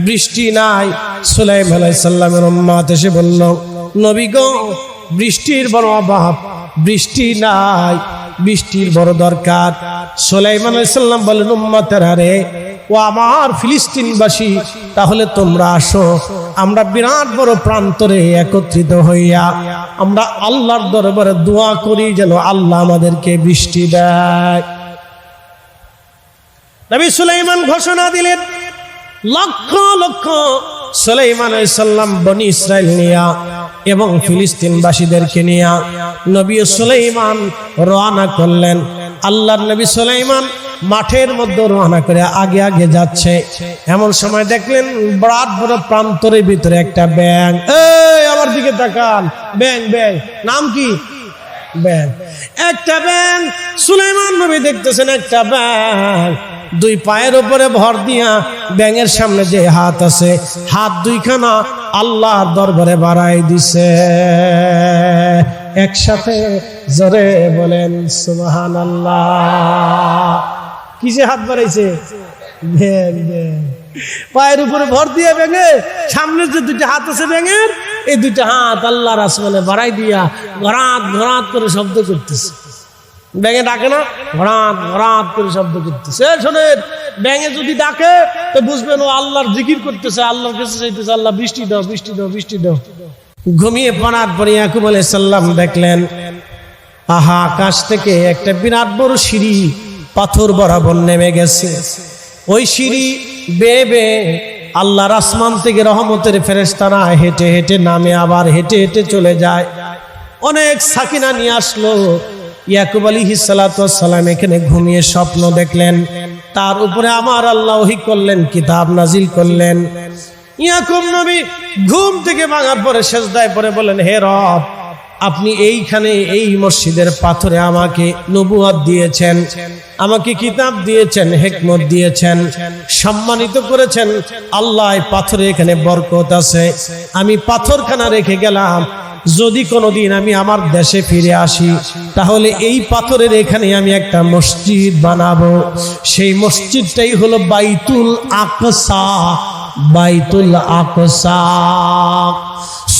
বৃষ্টি নাই। সুলাইমান আলাইহিস সালামের উম্মত এসে বলল, নবী গো, বৃষ্টির বড় অভাব, বৃষ্টি নাই, বৃষ্টির বড় দরকার। সুলাইমান আলাইহিস সালাম বলেন, উম্মতেরা রে, ও আমার ফিলিস্তিনবাসী, তাহলে তোমরা আসো, আমরা বিরাট বড় প্রান্তরে একত্রিত হইয়া আমরা আল্লাহর দরবারে দোয়া করি যেন আল্লাহ আমাদেরকে বৃষ্টি দেয়। নবী সুলাইমান ঘোষণা দিলেন, লক্ষ লক্ষ সুলাইমান আলাইহিস সালাম বনি ইসরাইল নিয়া এবং ফিলিস্তিনবাসীদেরকে নিয়া নবী সুলাইমান রওনা করলেন। আল্লাহর নবী সুলাইমান মাঠের মধ্যে রওনা করে আগে আগে যাচ্ছে। এমন সময় দেখলেন বিরাট বড় প্রান্তরের ভিতরে একটা ব্যাঙ। এই আমার দিকে তাকান, ব্যাঙ, ব্যাঙ, নাম কি? ব্যাঙ। একটা ব্যাঙ, সুলাইমান নবী দেখতেছেন একটা ব্যাঙ দুই পায়ের উপরে ভর দিয়া ব্যাঙের সামনে যে হাত আছে, হাত দুইখানা আল্লাহর দরবারে বাড়াই দিছে। একসাথে জোরে বলেন সুবহানাল্লাহ। কিসে হাত বাড়াইছে? ব্যাঙ, ব্যাঙ। পায়ের উপরে ভর দিয়ে ব্যাঙে সামনে যে দুইটা হাত আছে ব্যাঙের, এই দুইটা হাত আল্লাহর আসমানে বাড়াই দিয়া ঘরাত ঘরাত করে শব্দ করতেছে। ব্যাঙে ডাকে না, ঘরাত ঘরাত করে শব্দ করতেছে। শোনেন, ব্যাঙে যদি ডাকে তো বুঝবেন ও আল্লাহর জিকির করতেছে, আল্লাহর কাছে চাইতেছে, আল্লাহ বৃষ্টি দাও, বৃষ্টি দাও, বৃষ্টি দাও। ঘুমিয়ে পড়ার পরে ইয়াকুব আলাইহিস সালাম দেখলেন, আহা, আকাশ থেকে একটা বিরাট বড় সিঁড়ি পাথর বরাবর নেমে গেছে। ওই সিঁড়ি বেয়ে বেয়ে আল্লাহর আসমান থেকে রহমতের ফেরেশতারা হেঁটে হেঁটে নামে, আবার হেঁটে হেঁটে চলে যায়। অনেক সাকিনা নিয়ে আসলো। ইয়াকুব আলাইহিস সালাতু ওয়াস সালাম এখানে ঘুমিয়ে স্বপ্ন দেখলেন, তার উপরে আমার আল্লাহ ওহী করলেন, কিতাব নাজিল করলেন। ইয়াকুব নবী ঘুম থেকে ভাঙার পরে সেজদায় পড়ে বলেন, হে রব, আপনি এইখানে এই মসজিদের পাথরে আমাকে নবুয়ত দিয়েছেন, আমাকে কিতাব দিয়েছেন, হিকমত দিয়েছেন, সম্মানিত করেছেন। আল্লাহ পাথরে এখানে বরকত আছে। আমি পাথরখানা রেখে গেলাম, যদি কোনোদিন আমি আমার দেশে ফিরে আসি তাহলে এই পাথরের এখানে আমি একটা মসজিদ বানাবো। সেই মসজিদটাই হলো বাইতুল আকসা, বাইতুল আকসা।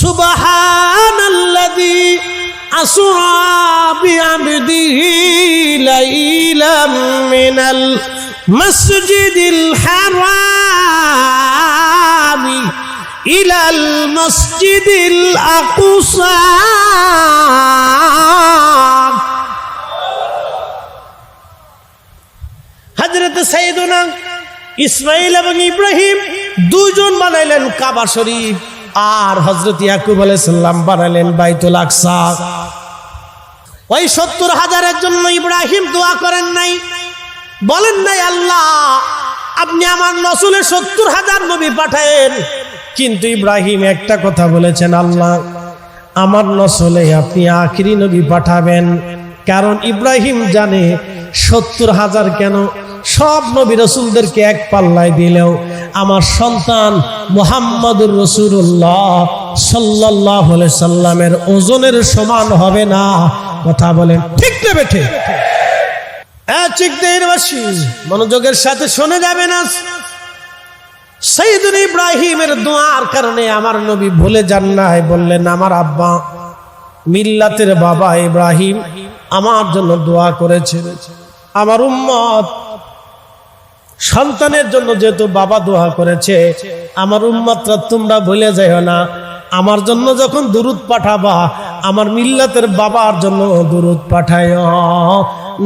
সুবহানাল্লাযী আসরা বিআবদিহি লাইলাম মিনাল মাসজিদিল হারামি ইলাল মসজিদিল আকসা। হযরত সাইয়েদুনা ইসমাঈল এবং ইব্রাহিম দুইজন বানাইলেন কাবা শরীফ, আর হযরত ইয়াকুব আলাইহিস সালাম বানাইলেন বাইতুল আকসা। ওই ৭০,০০০-এর জন্য ইব্রাহিম দোয়া করেন নাই, বলেন নাই আল্লাহ আপনি আমার নসলে ৭০,০০০ নবী পাঠায়েন, কিন্তু ইব্রাহিম একটা কথা বলেছেন, আল্লাহ আমার নসলে আপনি আখিরি নবী পাঠাবেন। কারণ ইব্রাহিম জানে ৭০,০০০ কেন, সব নবী রাসূলদেরকে এক পাল্লায় দিলেও আমার সন্তান মুহাম্মদুর রাসূলুল্লাহ সাল্লাল্লাহু আলাইহি সাল্লামের ওজনের সমান হবে না। কথা বলেন ঠিক না বেঠে? চিকদেরবাসী মনোযোগের সাথে শুনে যাবেন। আজ সাইয়েদুনা ইব্রাহিমের দোয়ার কারণে আমার নবী ভুলে যান নাই, বললেন আমার আব্বা মিল্লাতের বাবা ইব্রাহিম আমার জন্য দোয়া করেছেন। আমার উম্মত সন্তানের জন্য যেহেতু বাবা দোয়া করেছে, আমার উম্মতরা তোমরা ভুলে যাও না, আমার জন্য যখন দুরূদ পাঠাবা আমার মিল্লাতের বাবার জন্য দুরূদ পাঠায়ো।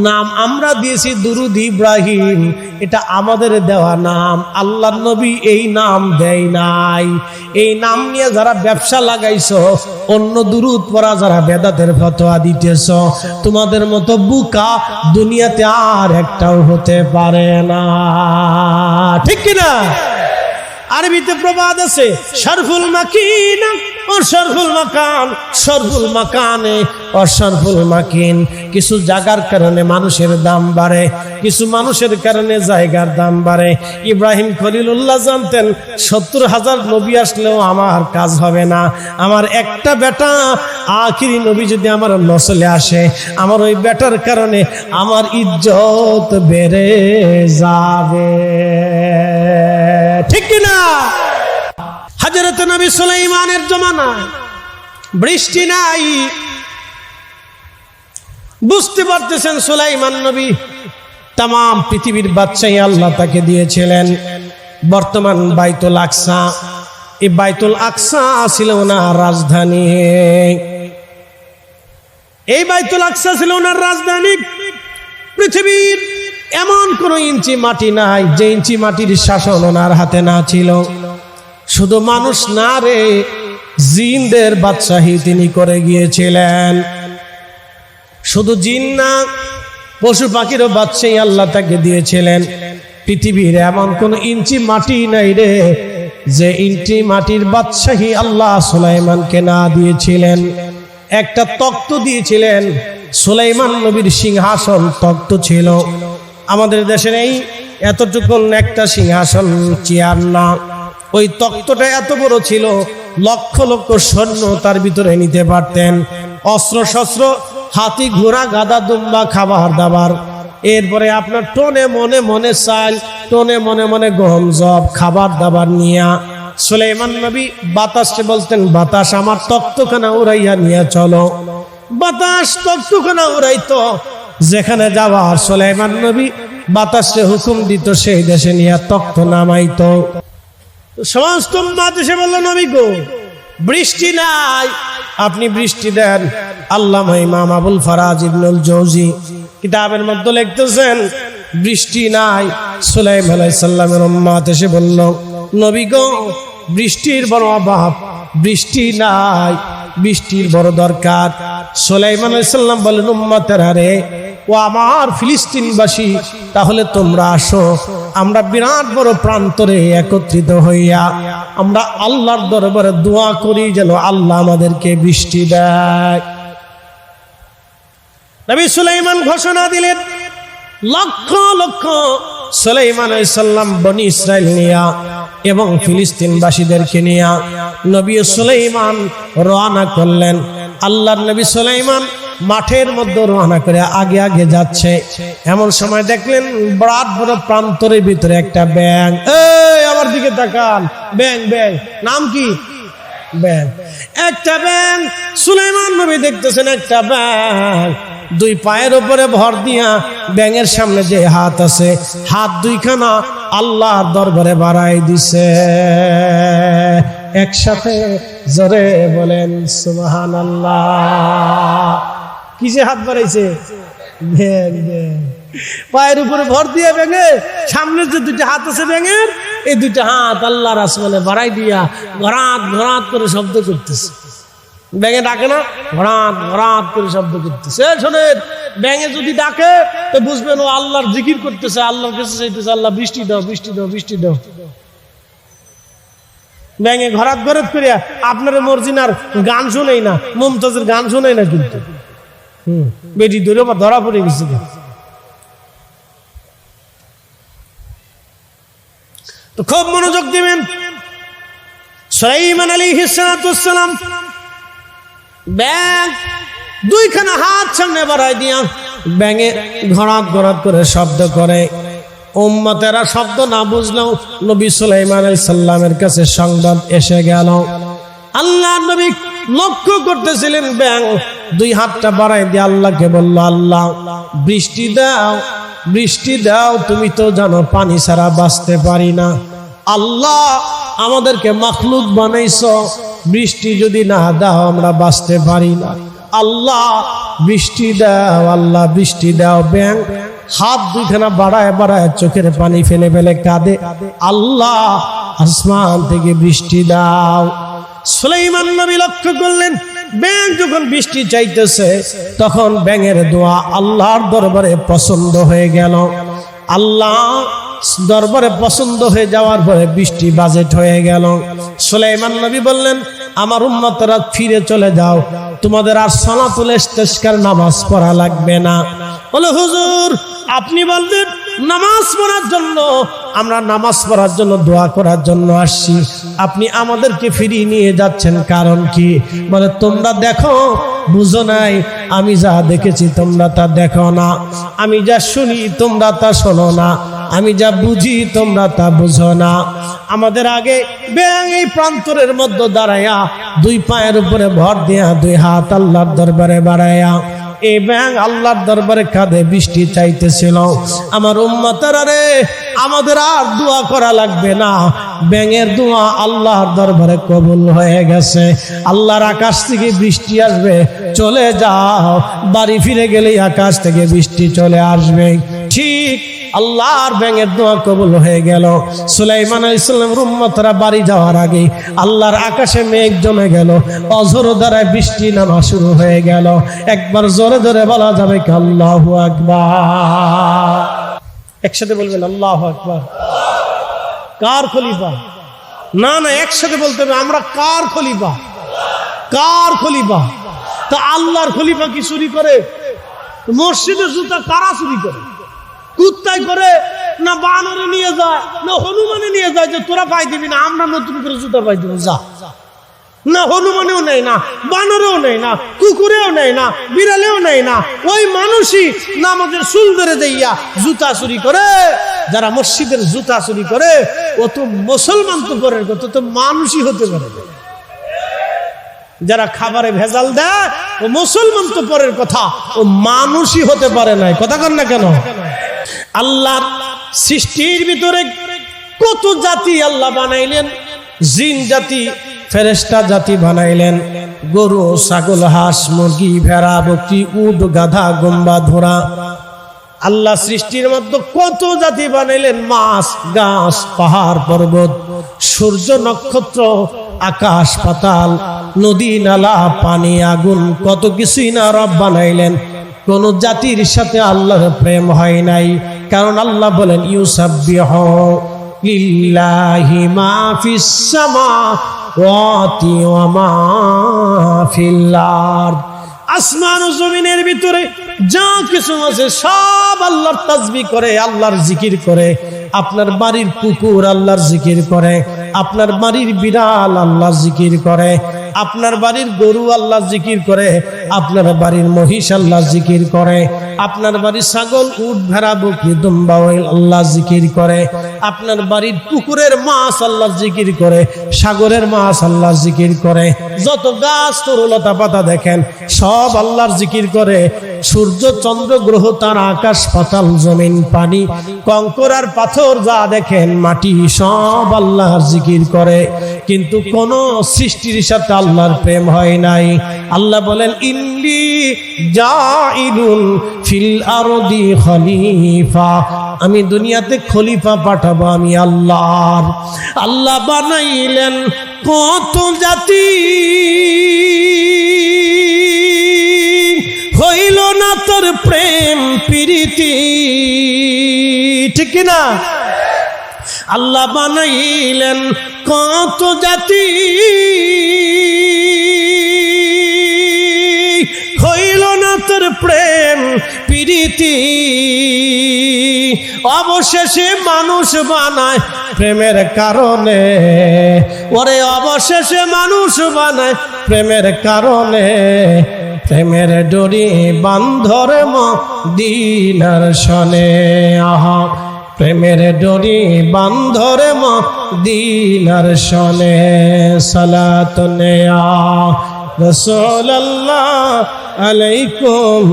নাম আমরা দিয়েছি দুরূদ ইব্রাহিম, এটা আমাদের দেওয়া নাম, আল্লাহর নবী এই নাম দেয় নাই। এই নাম নিয়ে যারা ব্যবসা লাগাইছো, অন্য দুরূদ পড়া যারা বেদাতের ফতোয়া দিতেছ, তোমাদের মতো বুকা দুনিয়াতে আর একটাও হতে পারে না, ঠিক কিনা? আরবিতে প্রবাদ আছে, শরফুল মাকিন ও শরফুল মাকান, শরফুল মাকানে ও শরফুল মাকিন। কিছু জায়গার কারণে মানুষের দাম বাড়ে, কিছু মানুষের কারণে জায়গার দাম বাড়ে। ইব্রাহিম খলিলুল্লাহ জানতেন ৭০,০০০ নবী আসলেও আমার কাজ হবে না, আমার একটা বেটা আখিরি নবী যদি আমার নসলে আসে, আমার ওই বেটার কারণে আমার ইজ্জত বেড়ে যাবে। ঠিক কিনা? হযরত নবী সুলাইমানের জমানায় বৃষ্টি নাই, বুঝতে পারতেছেন সুলাইমান নবী তাম পৃথিবীর বাদশাহী আল্লাহ তাকে দিয়েছিলেন। বর্তমান বাইতুল আকসা, এই বাইতুল আকসা ছিল ওনার রাজধানী। এই বাইতুল আকসা ছিল ওনার রাজধানী। পৃথিবীর এমন কোন ইঞ্চি মাটি নাই যে ইঞ্চি মাটির শাসন ওনার হাতে না ছিল। শুধু মানুষ না রে, জিনদের বাদশাহী তিনি করে গিয়েছিলেন। শুধু জিন না, পশু পাখিরও বাদশাহী আল্লাহ তাকে দিয়েছিলেন। পৃথিবীর এমন কোন ইঞ্চি মাটি নাই রে যে ইঞ্চি মাটির বাদশাহী আল্লাহ সুলাইমানকে না দিয়েছিলেন। একটা তখ্ত দিয়েছিলেন, সুলাইমান নবীর সিংহাসন তখ্ত ছিল। আমাদের দেশের এই এতটুকুন একটা সিংহাসন, চেয়ার না, ওই তখ্তটা এত বড় ছিল, লক্ষ লক্ষ সৈন্য তার ভিতরে নিতে পারতেন। অস্ত্র শস্ত্র, হাতি ঘোড়া গাধা দুম্বা, খাবার দাবার, এরপরে আপনার টোনে মনে মনে চাল, টোনে মনে মনে গম জব, খাবার দাবার নিয়া সুলাইমান নবী বাতাসকে বলতেন, বাতাস আমার তখ্তখানা উড়াইয়া নিয়ে চলো। বাতাস তখ্তখানা উড়াইতো, যেখানে যাওয়ার সুলাইমান নবী বাতাসকে হুকুম দিত, সেই দেশে নিয়ে তখ্ত নামাইতো। সমস্ত দেশে বলল, নবী গো বৃষ্টি নাই, আপনি বৃষ্টি দেন। আল্লামা ইমাম আবুল ফারাজ ইবনুল জৌজি কিতাবের মধ্যে লিখতেছেন, বৃষ্টি নাই। সুলাইমান আলাইহিস সালামের উম্মত এসে বলল, নবী গো বৃষ্টির বড় অভাব, বৃষ্টি নাই, বৃষ্টির বড় দরকার। সুলাইমান আলাইহিস সালাম বলেন, উম্মতেরা রে, ও আমার ফিলিস্তিনবাসী, তাহলে তোমরা আসো, আমরা বিরাট বড় প্রান্তরে একত্রিত হইয়া আমরা আল্লাহর দরবারে দোয়া করি যেন আল্লাহ আমাদেরকে বৃষ্টি দেয়। নবী সুলাইমান ঘোষণা দিলেন, লক্ষ লক্ষ সুলাইমান আলাইহিস সালাম বনি ইসরাইল নিয়া এবং ফিলিস্তিনবাসীদেরকে নিয়া নবী সুলাইমান রওনা করলেন। আল্লাহর নবী সুলাইমান মাঠের মধ্যে রওনা করে আগে আগে যাচ্ছে। এমন সময় দেখলেন বিরাট বড় প্রান্তরের ভিতরে একটা ব্যাঙ। এই আমার দিকে তাকান, ব্যাঙ, ব্যাঙ, নাম কি? ব্যাঙ। একটা ব্যাঙ, সুলাইমান নবী দেখতেছেন একটা ব্যাঙ দুই পায়ের উপরে ভর দিয়া ব্যাঙের সামনে যে হাত আছে, হাত দুইখানা আল্লাহর দরবারে বাড়াই দিছে। একসাথে জোরে বলেন সুবহানাল্লাহ। কিসে হাত বাড়াইছে? ব্যাঙ, ব্যাঙ। পায়ের উপরে ভর দিয়ে ব্যাঙে, সামনের যে দুইটা হাত আছে ব্যাঙের, এই দুইটা হাত আল্লাহর আসমানে বাড়াই দিয়া ঘরাত ঘরাত করে শব্দ করতেছে। ব্যাঙে ডাকে না, ঘরাত ঘরাত করে শব্দ করতেছে। শোনেন, ব্যাঙে যদি ডাকে তো বুঝবেন ও আল্লাহর জিকির করতেছে, আল্লাহর কাছে চাইতেছে, আল্লাহ বৃষ্টি দাও, বৃষ্টি দাও, বৃষ্টি দাও। ব্যাঙে ঘরাত ঘরাত করিয়া আপনার মর্জিনার গান শোনেই না, মুমতাজের গান শোনেই না, কিন্তু বেটি ধরে ধরা পড়ে গেছে। তো খুব মনোযোগ দিবেন। সুলাইমান আলাইহিস সালাম ব্যাঙ দুইখানা হাত সামনে বাড়াই দিয়া ব্যাঙে ঘরাত ঘরাত করে শব্দ করে। উম্মতেরা শব্দ না বুঝলেও নবী সুলাইমান আলাইহিস সালামের কাছে সংবাদ এসে গেল। আল্লাহর নবী লক্ষ্য করতেছিলেন ব্যাঙ দুই হাতটা বাড়াই দিয়ে আল্লাহকে বলল, আল্লাহ বৃষ্টি দাও, বৃষ্টি দাও, তুমি তো জানো পানি ছাড়া বাঁচতে পারি না। আল্লাহ আমাদেরকে মাখলুক বানাইছো, বৃষ্টি যদি না দাও আমরা বাঁচতে পারি না। আল্লাহ বৃষ্টি দাও, আল্লাহ বৃষ্টি দাও। ব্যাঙ হাত দুইখানা বাড়ায় বাড়ায় চোখের পানি ফেলে ফেলে কাঁদে, আল্লাহ আসমান থেকে বৃষ্টি দাও। সুলাইমান নবী লক্ষ্য করলেন ব্যাঙ যখন বৃষ্টি চাইতেছে তখন ব্যাঙের দোয়া আল্লাহর দরবারে পছন্দ হয়ে গেল। আল্লাহ দরবারে পছন্দ হয়ে যাওয়ার পরে বৃষ্টি বাজেট হয়ে গেল। সুলাইমান নবী বললেন, আমার উম্মতরা ফিরে চলে যাও, তোমাদের আর সালাতুল ইস্তিসকার নামাজ পড়া লাগবে না। বলে, হুজুর আপনি বললেন নামাজ পড়ার জন্য, আমরা নামাজ পড়ার জন্য দোয়া করার জন্য আসছি, আপনি আমাদেরকে ফিরিয়ে নিয়ে যাচ্ছেন কারণ কি? বলে, তোমরা দেখো বুঝো নাই, আমি যা দেখেছি তোমরা তা দেখো না, আমি যা শুনি তোমরা তা শোনো না। আমি যা বুঝি তোমরা তা বুঝো না। আমাদের আগে ব্যাং এই প্রান্তরের মধ্যে দাঁড়াইয়া দুই পায়ের উপরে ভর দিয়া দুই হাত আল্লাহর দরবারে বাড়াইয়া এই ব্যাং আল্লাহর দরবারে কাঁধে বৃষ্টি চাইতেছিল। আমার উম্মতেরা রে, আমাদের আর দোয়া করা লাগবে না, ব্যাঙের দোয়া আল্লাহর দরবারে কবুল হয়ে গেছে। আল্লাহর আকাশ থেকে বৃষ্টি আসবে, চলে যাও, বাড়ি ফিরে গেলে আকাশ থেকে বৃষ্টি চলে আসবে। ঠিক আল্লাহর ব্যাঙের দোয়া কবুল হয়ে গেল। সুলাইমান আলাইহিস সালামের উম্মতরা বাড়ি যাওয়ার আগে আল্লাহর আকাশে মেঘ জমে গেল, অঝোর দ্বারায় বৃষ্টি নামা শুরু হয়ে গেল। একবার জোরে জোরে বলা যাবে কি আল্লাহু আকবার? একসাথে বলবেন আল্লাহু আকবার। কার খলিফা? না না, একসাথে বলতে হবে আমরা কার খলিফা? কার খলিফা? তা আল্লাহর খলিফা কি চুরি করে? মসজিদের জুতা কারা চুরি করে? কুত্তায় করে না বানরে নিয়ে যায় না হনুমানে নিয়ে যায় যে তোরা পাই দিবি না, আমরা নতুন করে জুতা পাই দিব? যা না, হনুমানেও নেই না, বানরেও নেই না, কুকুরেও নেই না, বিড়ালেও নেই না, ওই মানুষই না আমাদের চুল ধরে দেইয়া জুতা চুরি করে। যারা মসজিদের জুতা চুরি করে ও তো মুসলমান তো পরের কথা, তো মানুষই হতে পারে। যারা খাবারে ভেজাল দেয় ও মুসলমান তো পরের কথা, ও মানুষই হতে পারে না। কথা কন না কেন? আল্লাহর সৃষ্টির ভিতরে কত জাতি আল্লাহ বানাইলেন। জিন জাতি, ফেরেশতা জাতি বানাইলেন, গরু, ছাগল, হাঁস, মুরগি, ভেড়া, বকরি, উট, গাধা, গম্বা, ঘোড়া। আল্লাহ সৃষ্টির মধ্যে কত জাতি বানাইলেন। মাছ, গাছ, পাহাড়, পর্বত, সূর্য, নক্ষত্র, আকাশ, পাতাল, নদী, নালা, পানি, আগুন, কত কিছুই না রব বানাইলেন। কোন জাতির সাথে আল্লাহর প্রেম হয় নাই, কারণ আল্লাহ বলেন ইউসাব্বিহু লিল্লাহি মা ফিস সামাওয়াতি ওয়া মা ফিল আরদ। আসমান ও জমিনের ভিতরে যা কিছু আছে সব আল্লাহর তাসবিহ করে, আল্লাহর জিকির করে। আপনার বাড়ির কুকুর আল্লাহর জিকির করে, আপনার বাড়ির বিড়াল আল্লাহর জিকির করে, আপনার বাড়ির গরু আল্লাহর জিকির করে, আপনার বাড়ির মহিষ আল্লাহর জিকির করে, আপনার বাড়ির ছাগল, উট, ভেড়া, বকরি, দুম্বা আল্লাহর জিকির করে, আপনার বাড়ির পুকুরের মাছ আল্লাহর জিকির করে, সাগরের মাছ আল্লাহর জিকির করে, যত গাছ তরুলতা পাতা দেখেন সব আল্লাহর জিকির করে। সূর্য, চন্দ্র, গ্রহ, তারা, আকাশ, পাতাল, জমিন, পানি, কঙ্কর আর পাথর যা দেখেন, মাটি, সব আল্লাহর জিকির করে। কিন্তু কোন সৃষ্টির সাথে আল্লাহর প্রেম হয় নাই। আল্লাহ বলেন ইন্নী জাইলুন ফিল আরদি খলিফা, আমি দুনিয়াতে খলিফা পাঠাবো আমি আল্লাহর। আল্লাহ বানাইলেন কত জাতি, হইল না তোর প্রেম প্রীতি, ঠিক না? আল্লাহ বানাইলেন কত জাতি, হইল না তোর প্রেম প্রীতি, অবশেষে মানুষ বানায় প্রেমের কারণে। ওরে অবশেষে মানুষ বানায় প্রেমের কারণে, প্রেমের ডোরি বান্ধর মদিনার শনে। আহা, প্রেমের ডোরি বান্ধর মদিনার শনে। সালাতুন ইয়া রাসূলুল্লাহ আলাইকুম।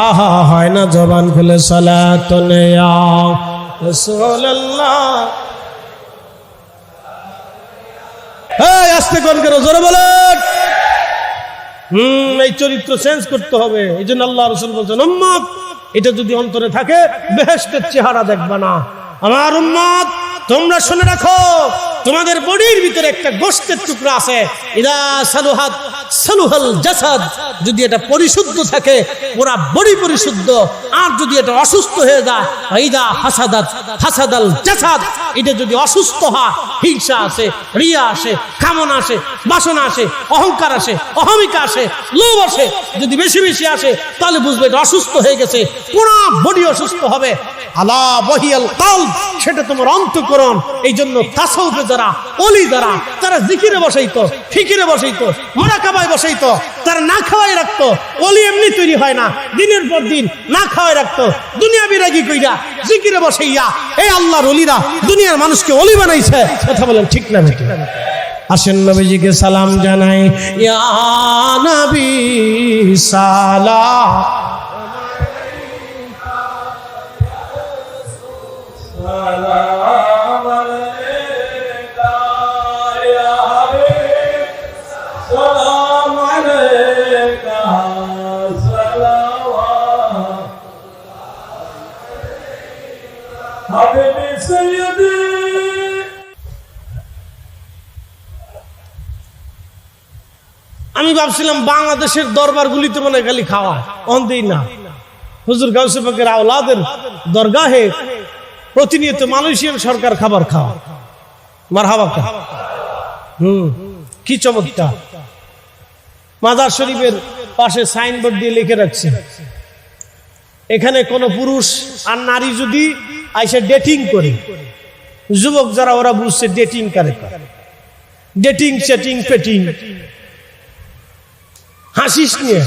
আহা, হয় না জবান খুলে সালাতুন ইয়া রাসূলুল্লাহ। এই আস্তে কোন করো, জোরে বলেন। এই চরিত্র চেঞ্জ করতে হবে। এই জন্য আল্লাহ রাসূল বলছেন উম্মত, এটা যদি অন্তরে থাকে বেহেশতের চেহারা দেখবা না। আমার উম্মত, তোমরা শুনে রাখো, তোমাদের বডির ভিতরে একটা গোশতের টুকরা আছে। ইদা সালুহাত সালুহাল জাসাদ, যদি এটা পরিশুদ্ধ থাকে পুরা বডি পরিশুদ্ধ। আর যদি এটা অসুস্থ হয়ে যায়, ইদা হাসাদাত হাসাদাল জাসাদ, এটা যদি অসুস্থ হয়, হিংসা আসে, রিয়া আসে, কামনা আসে, বাসনা আসে, অহংকার আসে, অহমিকা আসে, লোভ আসে, যদি বেশি বেশি আসে তাহলে বুঝবে এটা অসুস্থ হয়ে গেছে, পুরা বডি অসুস্থ হবে। আলা ওয়াহিয়াল কলব, সেটা তোমার অন্তঃকরণ। এই জন্য তাসাউফে যারা ওলি যারা তারা জিকিরে বসাইতো, ফিকিরে বসাইতো, মুরাকাবায় বসাইতো, তারা না খাওয়াই রাখতো। ওলি এমনি তৈরি হয় না, দিনের পর দিন না খাওয়াই রাখতো, দুনিয়া বিরাগী কইরা জিকিরে বসাইয়া এই আল্লাহর ওলিরা দুনিয়ার মানুষকে ওলি বানাইছে। কথা বলেন ঠিক না বেঠিক? আসেন নবীজিকে সালাম জানাই, ইয়া নবী সালাম আমি ভাবছিলাম বাংলাদেশের দরবারগুলিতে মনে হয় খালি খাওয়া অন্ধেই না। হুজুর গাউসে পাকের আওলাদের দরগাহে প্রতিনিয়ত মালয়েশিয়ান সরকার খাবার খাওয়া। মারহাবা। কি চমৎকার! মাজার শরীফের পাশে সাইনবোর্ড দিয়ে লিখে রাখছে, এখানে কোন পুরুষ আর নারী যদি আইসে ডেটিং করে, যুবক যারা ওরা বুঝছে ডেটিং করে, ডেটিং চেটিং পেটিং হাসিস নিয়ে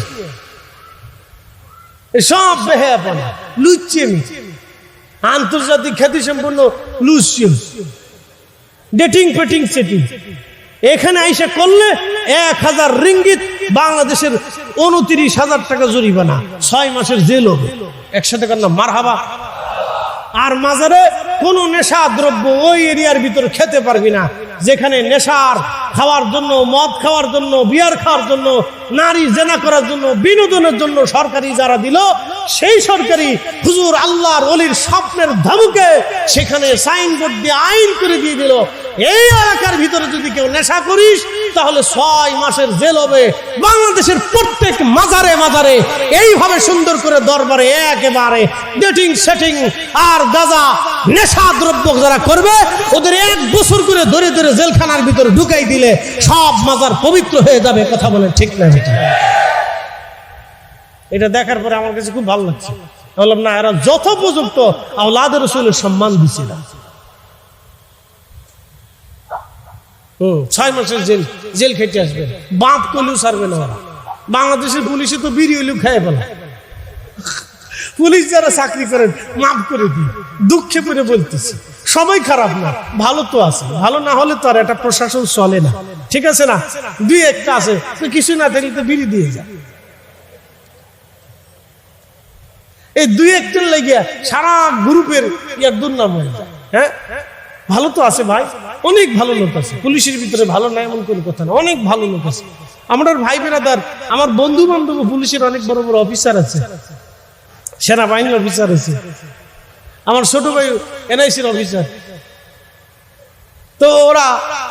সব বেহায়াপনা, লুচ্চেমি, আন্তর্জাতিক খ্যাতি সম্পন্ন লুচ্চেম, ডেটিং পেটিং চেটিং এখানে আইসা করলে 1000 রিঙ্গিত, বাংলাদেশের 29,000 টাকা জরিমানা, 6 মাসের জেল হবে। একসাথে কার না মারহাবা। আর মাজারে কোন নেশা দ্রব্য ওই এরিয়ার ভিতর খেতে পারবি না, যেখানে নেশার খাওয়ার জন্য, মদ খাওয়ার জন্য, বিয়ার খাওয়ার জন্য, নারী জেনা করার জন্য, বিনোদনের জন্য সরকারি যারা দিল, সেই সরকারি হুজুর আল্লাহর ওলির স্বপ্নের ধমকে সেখানে সাইনবোর্ড দিয়ে আইন করে দিয়ে দিল, এই এলাকার ভিতরে যদি কেউ নেশা করিস তাহলে 6 মাসের জেল হবে। বাংলাদেশের প্রত্যেক মাজারে মাজারে এইভাবে সুন্দর করে দরবারে একেবারে ডেটিং সেটিং আর গাঁজা নেশা দ্রব্য যারা করবে ওদের 1 বছর করে ধরে ধরে জেলখানার ভিতরে ঢুকাই দিলে সব মাজার পবিত্র হয়ে যাবে। কথা বলেন ঠিক না? এটা দেখার পরে আমার কাছে খুব ভালো লাগছে। বললাম না, এরা যথোপযুক্ত আওলাদের রাসূলের সম্মান দিছে না। 6 মাসের জেল খেটে আসবে, বাপ কলিও ছাড়বে না ওরা। বাংলাদেশের পুলিশে তো বিড়ি হইলেও খেয়ে ফেলা। পুলিশ যারা চাকরি করেন মাফ করে দিই, দুঃখে পড়ে বলতেছি, সবাই খারাপ না, ভালো তো আছে। ভালো না হলে তো আর একটা প্রশাসন চলে না, ঠিক আছে না? 2-1টা আছে, তো কিছু না থাকলে তো বিড়ি দিয়ে যায়। এই 2-1টার লেগে সারা গ্রুপের ইয়ার দুর্নাম হয়ে যায়। হ্যাঁ, ভালো তো আছে ভাই, অনেক ভালো লোক আছে পুলিশের ভিতরে, ভালো না এমন কোনো কথা না, অনেক ভালো লোক আছে। আমার ভাই বেরাদার, আমার বন্ধু বান্ধব পুলিশের অনেক বড় বড় অফিসার আছে, সেনাবাহিনীর অফিসার আছে, আমার ছোট ভাই এনআইসির অফিসার। তো ওরা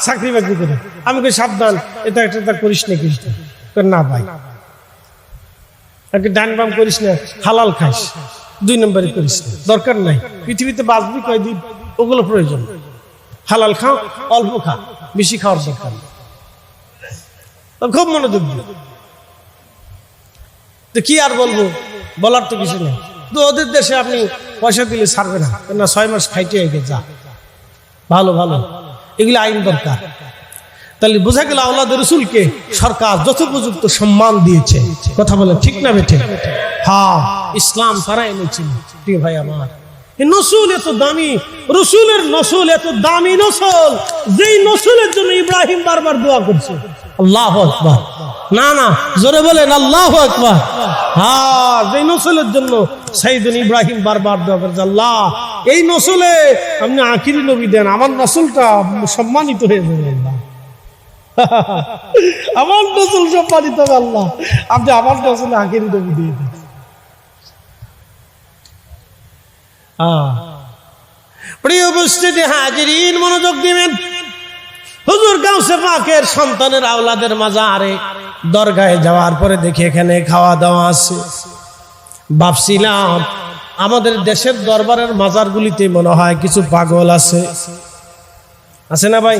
চাকরি বাকরি করে, আমি কই সাবধান, এটা একটা করিস না, করিস না ভাই, ডান বাম করিস না, হালাল খাইস, 2 নম্বরে করিস না, দরকার নাই, পৃথিবীতে বাঁচবি কয়দিন, ওগুলো প্রয়োজন। হালাল খাও, অল্প খা, বেশি খাওয়ার দরকার নেই। খুব মনোযোগ দিই। তো কি আর বলবো, বলার তো কিছু নেই। তো ওদের দেশে আপনি পয়সা দিলে ছাড়বে না, 6 মাস খাইতে আগে যা, ভালো ভালো, এগুলো আইন দরকার। তাহলে বোঝা গেল আওলাদের রাসূলকে সরকার যথোপযুক্ত সম্মান দিয়েছে। কথা বলে ঠিক না বেঠিক? হ্যাঁ, ইসলাম তারা এনেছিল। ঠিক ভাই আমার, নসল এত দামি, রসুলের নসল এত দামি নসল, যেই নসলের জন্য ইব্রাহিম বারবার দোয়া করছে, আল্লাহু আকবার। না না, জোরে বলেন আল্লাহু আকবার। হ্যাঁ, যেই নসলের জন্য সাইয়েদুনা ইব্রাহিম বারবার দোয়া করছে, আল্লাহ এই নসলে আপনি আখিরি নবী দেন, আমার নসলটা সম্মানিত হয়ে যাবে আল্লাহ। আমার নসল সম্মানিত হবে আল্লাহ, আপনি আমার নসলে আখিরি নবী দিয়ে দেন। প্রিয় উপস্থিতি হাজিরিন, মনোযোগ দিবেন। হুজুর গাউসে পাকের সন্তানের আওলাদের মাজারে দরগাহে যাওয়ার পরে দেখি এখানে খাওয়া দাওয়া আছে। ভাবছিলাম আমাদের দেশের দরবারের মাজারগুলিতে মনে হয় কিছু পাগল আছে, আছে না ভাই?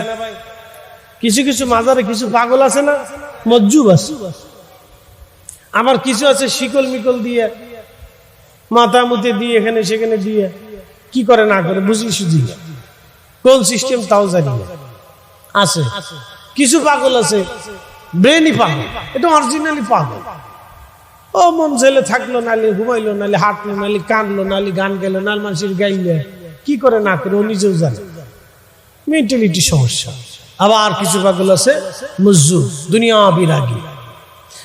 কিছু কিছু মাজারে কিছু পাগল আছে না, মজ্জুব আছে। আবার কিছু আছে শিকল মিকল দিয়ে, মাথা মুতে দিয়ে, এখানে সেখানে দিয়ে কি করে না করে বুঝি সুঝি না, কোন সিস্টেম তাও জানি না। আছে কিছু পাগল আছে ব্রেনই পাগল, এটা অরিজিনালি পাগল। ও মন ছেলে থাকলো, নালে ঘুমাইলো, নালে হাঁটলো, নালে কানলো, নালে গান গেল, নাল মানুষের গাইলে, কি করে না করে ও নিজেও জানে। মেন্টালিটি সমস্যা। আবার কিছু পাগল আছে মজ্জু, দুনিয়া বিরাগী,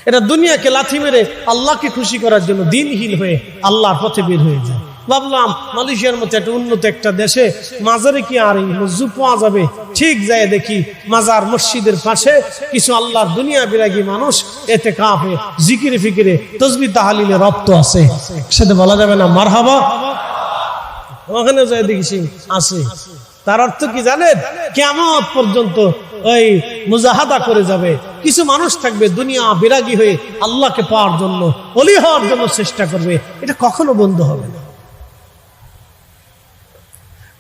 এরা দুনিয়াকে লাথি মেরে আল্লাহকে খুশি করার জন্য দিনহীন হয়ে আল্লাহর পথে বের হয়ে যায়। ভাবলাম মালয়েশিয়ার মতো একটা উন্নত একটা দেশে মাজারে কি আর এই মজ্জু পাওয়া যাবে? ঠিক যায় দেখি মাজার মসজিদের পাশে কিছু আল্লাহর দুনিয়া বিরাগী মানুষ এতে কাফে জিকিরে ফিকিরে তসবিহ তাহলিলে রপ্ত আছে। একসাথে বলা যাবে না মারহাবা? ওখানে যায় দেখি আছে। তার অর্থ কি জানেন? কিয়ামত পর্যন্ত ওই মুজাহাদা করে যাবে। কিছু মানুষ থাকবে দুনিয়া বিরাগী হয়ে আল্লাহকে পাওয়ার জন্য, ওলি হওয়ার জন্য চেষ্টা করবে। এটা কখনো বন্ধ হবে না।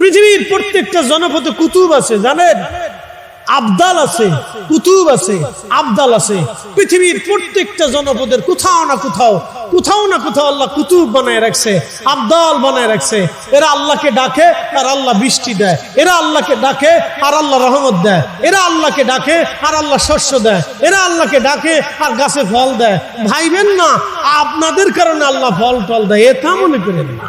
পৃথিবীর প্রত্যেকটা জনপদে কুতুব আছে, জানেন? আবদাল আছে, কুতুব আছে, আবদাল আছে। পৃথিবীর প্রত্যেকটা জনপদের কোথাও না কোথাও আল্লাহ কুতুব বানায় রাখছে, আবদাল বানায় রাখছে। এরা আল্লাহকে ডাকে আর আল্লাহ বৃষ্টি দেয়, এরা আল্লাহকে ডাকে আর আল্লাহ রহমত দেয়, এরা আল্লাহকে ডাকে আর আল্লাহ শস্য দেয়, এরা আল্লাহকে ডাকে আর গাছে ফল দেয়। ভাইবেন না আপনাদের কারণে আল্লাহ ফল টল দেয়, এটা মনে করেন না।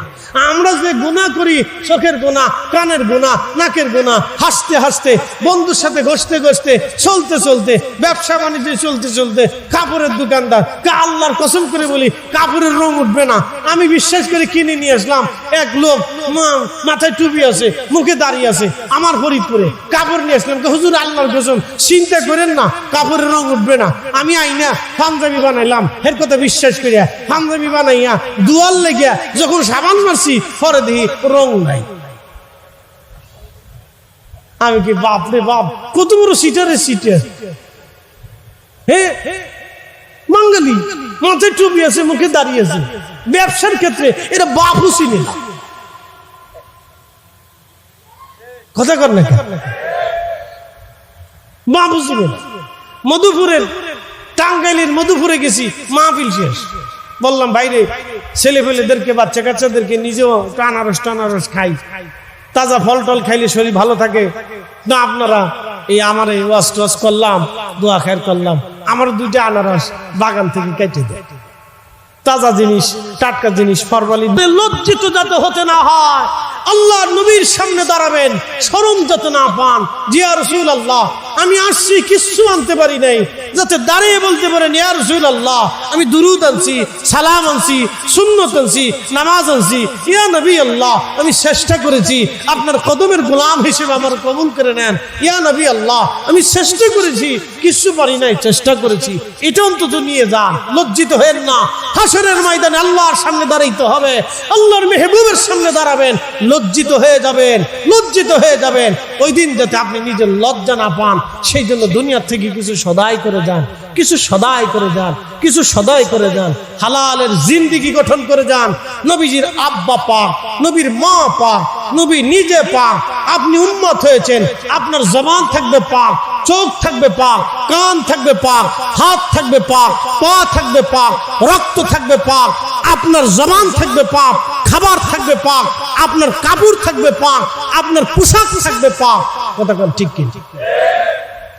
আমরা যে গুনাহ করি, চোখের গুনাহ, কানের গুনাহ, নাকের গুনাহ, হাসতে হাসতে, বন্ধুর সাথে ঘষতে ঘষতে, চলতে চলতে, ব্যবসা বাণিজ্য চলতে চলতে, কাপড়ের দোকানদার, আল্লাহর কসম করে বলি কাপড়ের রং উঠবে না। আমি বিশ্বাস করে কিনে নিয়ে আসলাম, এক লোক মাথায় টুপি আছে, মুখে দাঁড়িয়ে আছে, আমার ফরিদপুরে কাপড় নিয়ে আসলাম। হুজুর আল্লাহর কসম চিন্তা করেন না, কাপড়ের রং উঠবে না। আমি আইনা পাঞ্জাবি বানাইলাম, এর কথা বিশ্বাস করিয়া পাঞ্জাবি বানাইয়া দুয়ার লেগিয়া যখন সাবান মারছি, পরে দেখি রং নাই। আমি কি বাপ রে বাপ, কত বড় সিটারে সিটার! হে বাঙালি, মাথায় টুপি আছে, মুখে দাঁড়িয়ে আছে, ব্যবসার ক্ষেত্রে এরা বাপও চিনে না। কথা কর না, বাপও চিনে না। মধুপুরের টাঙ্গাইলের মধুপুরে গেছি, মাহফিল শেষ। বললাম বাইরে ছেলে পেলেদেরকে, বাচ্চা কাচ্চাদেরকে, নিজেও আনারস খাই, তাজা ফল টল খাইলে শরীর ভালো থাকে না। আপনারা এই আমার এই ওয়াজ টোয়াজ করলাম, দোয়া খের করলাম, আমার 2টা আনারস বাগান থেকে কেটে দেয়। তাজা জিনিস, টাটকা জিনিস, ফরমালিন। লজ্জিত যাতে হতে না হয়, আল্লাহর নবীর সামনে দাঁড়াবেন, শরম যাতে না পান। ইয়া রাসূলুল্লাহ, আমি আসছি কিচ্ছু আনতে পারি নাই, যাতে দাঁড়িয়ে বলতে পারেন ইয়া রাসূলুল্লাহ আমি দুরুদ আনছি, সালাম আনছি, সুন্নত আনছি, নামাজ আনছি। ইয়া নবী আল্লাহ, আমি চেষ্টা করেছি, আপনার কদমের গোলাম হিসেবে আমার কবুল করে নেন। ইয়া নবী আল্লাহ, আমি চেষ্টা করেছি, কিচ্ছু পারি নাই, চেষ্টা করেছি। এটা অন্তত নিয়ে যান, লজ্জিত হয়েন না। হাসরের ময়দানে আল্লাহর সামনে দাঁড়াইতে হবে, আল্লাহর মেহবুবের সামনে দাঁড়াবেন, লজ্জিত হয়ে যাবেন, লজ্জিত হয়ে যাবেন। ওই দিন যাতে আপনি নিজের লজ্জা না পান, সেই জন্য দুনিয়ার থেকে কিছু সদাই করে যান, কিছু সদাই করে যান, কিছু সদাই করে যান। হালালের জিন্দেগি গঠন করে যান। নবীজির আব্বা পাক, নবীর মা পাক, নবী নিজে পাক। আপনি উম্মত হয়েছেন, আপনার জবান থাকবে পাক, চোখ থাকবে পাক, কান থাকবে পাক, হাত থাকবে পাক, পা থাকবে পাক, রক্ত থাকবে পাক, আপনার জবান থাকবে পাক, খাবার থাকবে পাক, আপনার কাপড় থাকবে পাক, আপনার পোশাক থাকবে পাক। কথা বল ঠিক কি?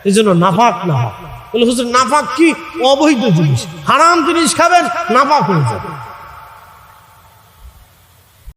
এই জন্য নাপাক না হয়। বলে হুজুর নাপাক কি? অবৈধ জিনিস, হারাম জিনিস খাবেন, নাপাক হয়ে যাবে।